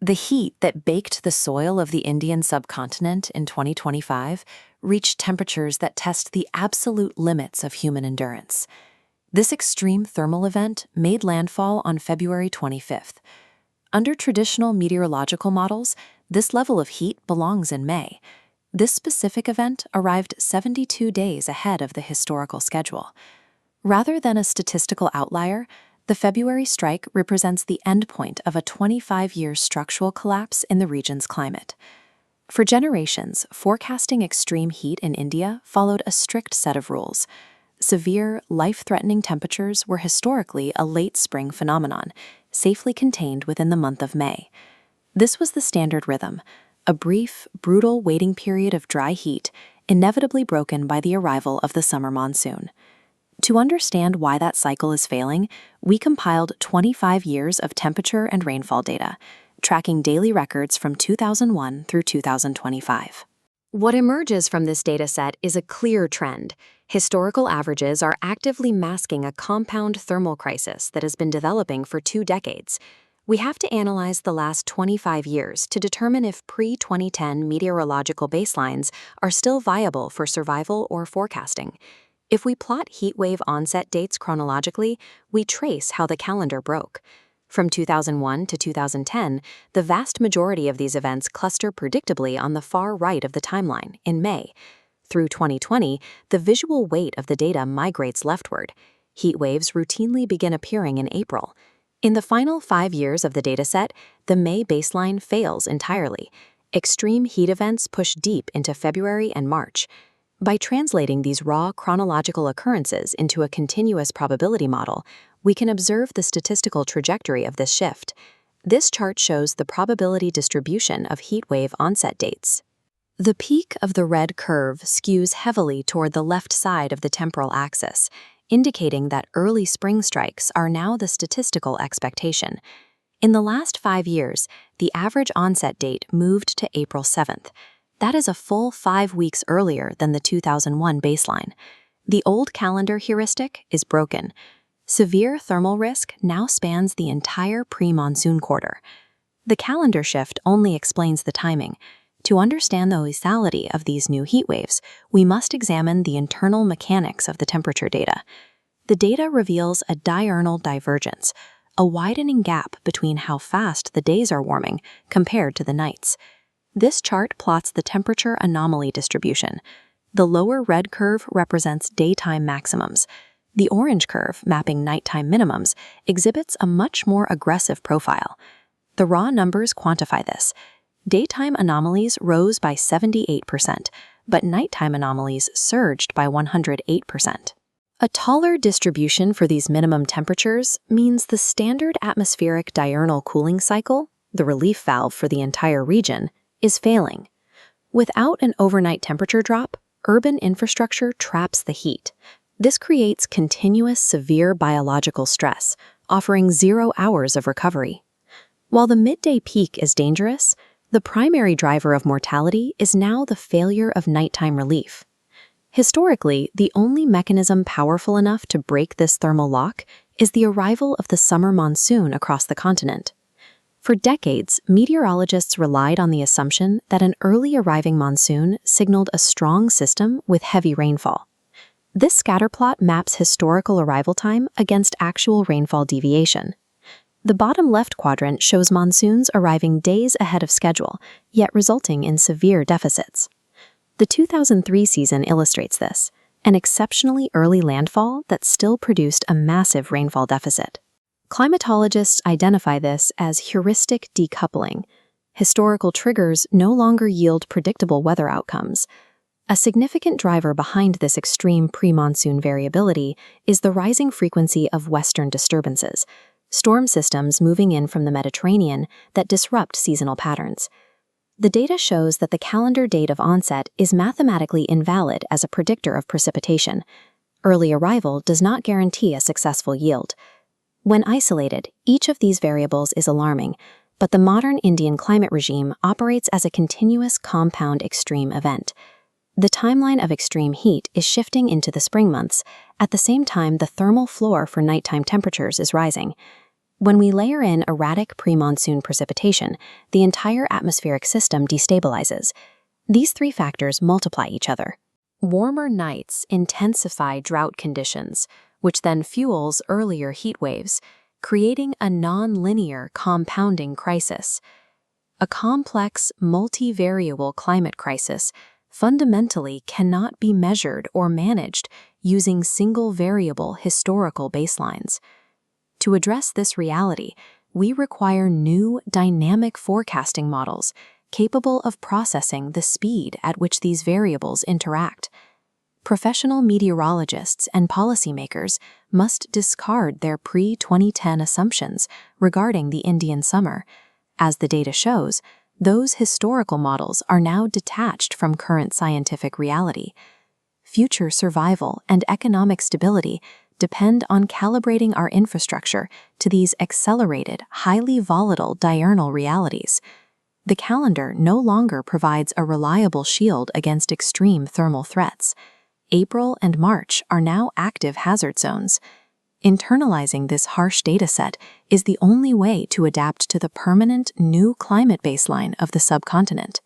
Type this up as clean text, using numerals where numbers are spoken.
The heat that baked the soil of the Indian subcontinent in 2025 reached temperatures that test the absolute limits of human endurance. This extreme thermal event made landfall on February 25th. Under traditional meteorological models, this level of heat belongs in May. This specific event arrived 72 days ahead of the historical schedule. Rather than a statistical outlier, the February strike represents the endpoint of a 25-year structural collapse in the region's climate. For generations, forecasting extreme heat in India followed a strict set of rules. Severe, life-threatening temperatures were historically a late spring phenomenon, safely contained within the month of May. This was the standard rhythm, a brief, brutal waiting period of dry heat, inevitably broken by the arrival of the summer monsoon. To understand why that cycle is failing, we compiled 25 years of temperature and rainfall data, tracking daily records from 2001 through 2025. What emerges from this dataset is a clear trend. Historical averages are actively masking a compound thermal crisis that has been developing for 2 decades. We have to analyze the last 25 years to determine if pre-2010 meteorological baselines are still viable for survival or forecasting. If we plot heatwave onset dates chronologically, we trace how the calendar broke. From 2001 to 2010, the vast majority of these events cluster predictably on the far right of the timeline, in May. Through 2020, the visual weight of the data migrates leftward. Heatwaves routinely begin appearing in April. In the final 5 years of the dataset, the May baseline fails entirely. Extreme heat events push deep into February and March. By translating these raw chronological occurrences into a continuous probability model, we can observe the statistical trajectory of this shift. This chart shows the probability distribution of heatwave onset dates. The peak of the red curve skews heavily toward the left side of the temporal axis, indicating that early spring strikes are now the statistical expectation. In the last 5 years, the average onset date moved to April 7th. That is a full 5 weeks earlier than the 2001 baseline. The old calendar heuristic is broken. Severe thermal risk now spans the entire pre-monsoon quarter. The calendar shift only explains the timing. To understand the lethality of these new heat waves, we must examine the internal mechanics of the temperature data. The data reveals a diurnal divergence, a widening gap between how fast the days are warming compared to the nights. This chart plots the temperature anomaly distribution. The lower red curve represents daytime maximums. The orange curve, mapping nighttime minimums, exhibits a much more aggressive profile. The raw numbers quantify this. Daytime anomalies rose by 78%, but nighttime anomalies surged by 108%. A taller distribution for these minimum temperatures means the standard atmospheric diurnal cooling cycle, the relief valve for the entire region, is failing. Without an overnight temperature drop, urban infrastructure traps the heat. This creates continuous severe biological stress, offering 0 hours of recovery. While the midday peak is dangerous, the primary driver of mortality is now the failure of nighttime relief. Historically, the only mechanism powerful enough to break this thermal lock is the arrival of the summer monsoon across the continent. For decades, meteorologists relied on the assumption that an early arriving monsoon signaled a strong system with heavy rainfall. This scatterplot maps historical arrival time against actual rainfall deviation. The bottom left quadrant shows monsoons arriving days ahead of schedule, yet resulting in severe deficits. The 2003 season illustrates this, an exceptionally early landfall that still produced a massive rainfall deficit. Climatologists identify this as heuristic decoupling. Historical triggers no longer yield predictable weather outcomes. A significant driver behind this extreme pre-monsoon variability is the rising frequency of Western disturbances, storm systems moving in from the Mediterranean that disrupt seasonal patterns. The data shows that the calendar date of onset is mathematically invalid as a predictor of precipitation. Early arrival does not guarantee a successful yield. When isolated, each of these variables is alarming, but the modern Indian climate regime operates as a continuous compound extreme event. The timeline of extreme heat is shifting into the spring months. At the same time, the thermal floor for nighttime temperatures is rising. When we layer in erratic pre-monsoon precipitation, the entire atmospheric system destabilizes. These three factors multiply each other. Warmer nights intensify drought conditions, which then fuels earlier heat waves, creating a non-linear compounding crisis. A complex, multivariable climate crisis fundamentally cannot be measured or managed using single-variable historical baselines. To address this reality, we require new dynamic forecasting models capable of processing the speed at which these variables interact. Professional meteorologists and policymakers must discard their pre-2010 assumptions regarding the Indian summer. As the data shows, those historical models are now detached from current scientific reality. Future survival and economic stability depend on calibrating our infrastructure to these accelerated, highly volatile diurnal realities. The calendar no longer provides a reliable shield against extreme thermal threats. April and March are now active hazard zones. Internalizing this harsh dataset is the only way to adapt to the permanent new climate baseline of the subcontinent.